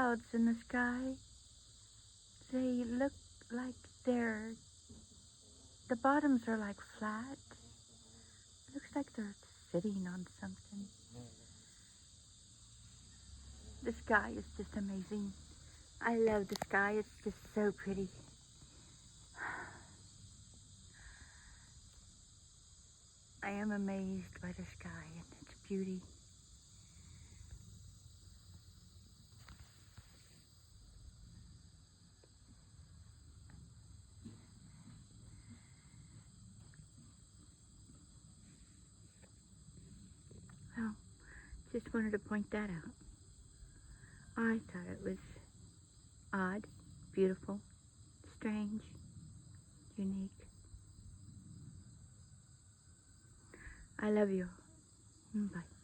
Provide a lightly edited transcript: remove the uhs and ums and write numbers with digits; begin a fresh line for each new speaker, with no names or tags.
clouds in the sky. They look like the bottoms are like flat. Looks like they're sitting on something. The sky is just amazing. I love the sky. It's just so pretty. I am amazed by the sky and its beauty. Well, just wanted to point that out. I thought it was odd, beautiful, strange, unique. I love you. Bye.